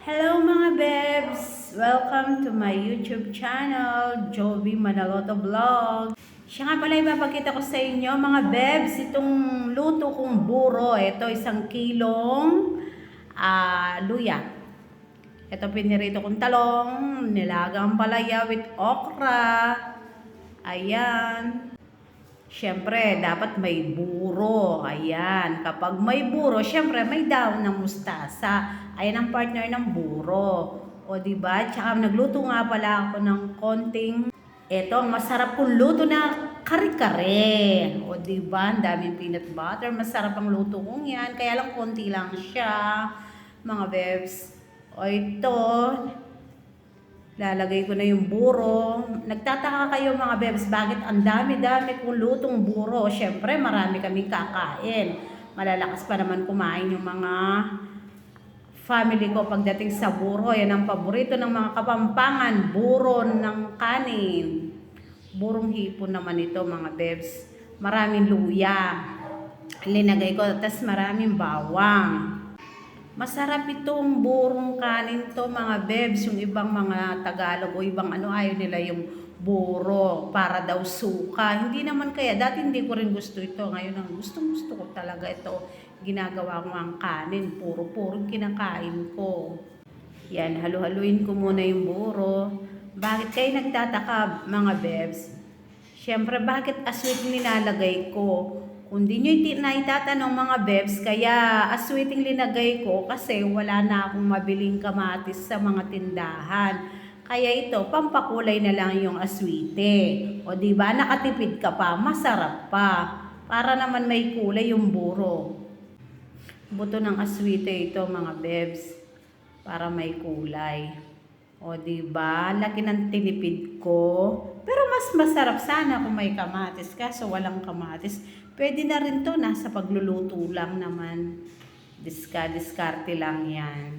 Hello mga bebs! Welcome to my YouTube channel, Joby Manaloto Vlog. Siya nga pala ipapakita ko sa inyo mga bebs, itong luto kong buro. Ito isang kilong luya. Ito pinirito kong talong, nilagang palaya with okra. Ayan. Siyempre, dapat may buro. Ayan. Kapag may buro, siyempre may daon ng mustasa. Ayan ang partner ng buro. O diba? Tsaka nagluto nga pala ako ng konting ito, ang masarap kong luto na kare-kare. O diba? Ang daming peanut butter. Masarap ang luto kong yan. Kaya lang konti lang siya. Mga bebs. O ito, lalagay ko na yung buro. Nagtataka kayo mga bebs, bakit ang dami-dami kong lutong buro? Siyempre, marami kaming kakain. Malalakas pa naman kumain yung mga family ko pagdating sa buro. Yan ang paborito ng mga Kapampangan, buro ng kanin. Burong hipon naman ito mga bebs. Maraming luya. Linagay ko, tas maraming bawang. Masarap itong burong kanin to mga bebs. Yung ibang mga Tagalog o ibang ayaw nila yung buro para daw suka. Hindi naman kaya. Dati hindi ko rin gusto ito. Ngayon ang gusto ko talaga ito. Ginagawa ko ang kanin. Puro kinakain ko. Yan, halu-haluin ko muna yung buro. Bakit kayo nagtataka mga bebs? Siyempre, bakit aswit nilalagay ko? Kung di nyo naitatanong mga bebs, kaya aswiting linagay ko kasi wala na akong mabiling kamatis sa mga tindahan. Kaya ito, pampakulay na lang yung aswite. O di ba nakatipid ka pa, masarap pa. Para naman may kulay yung buro. Buto ng aswite ito mga bebs, para may kulay. O di ba laki ng tinipid ko. Pero mas masarap sana kung may kamatis, kaso walang kamatis. Pwede na rin to, nasa pagluluto lang naman. Diskarte lang yan.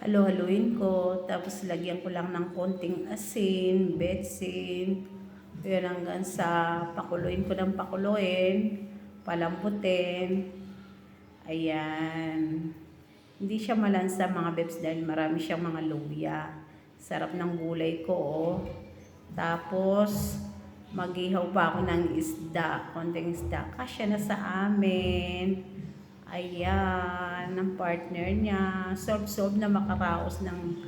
Halo-haluin ko, tapos lagyan ko lang ng konting asin, betsin. Yan hanggang sa pakuluin ko ng pakuluin, palambutin. Ayan. Hindi siya malansa mga bebs dahil marami siyang mga luya. Sarap ng gulay ko, oh. Tapos, mag-ihaw pa ako ng isda, konting isda. Kasya na sa amin. Ayan, ang partner niya. Solve na makaraos ng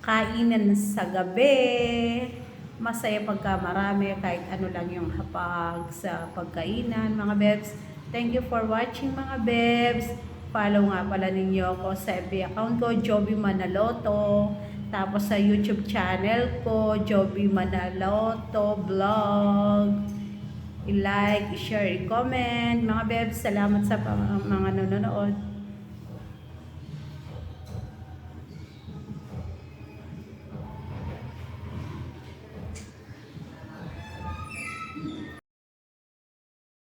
kainan sa gabi. Masaya pagka marami, kahit ano lang yung hapag sa pagkainan, mga bebs. Thank you for watching, mga bebs. Follow nga pala ninyo ako sa FB account ko, Joby Manaloto. Tapos sa YouTube channel ko, Joby Manaloto Vlog. I-like, i-share, i-comment. Mga bebs, salamat sa mga nanonood.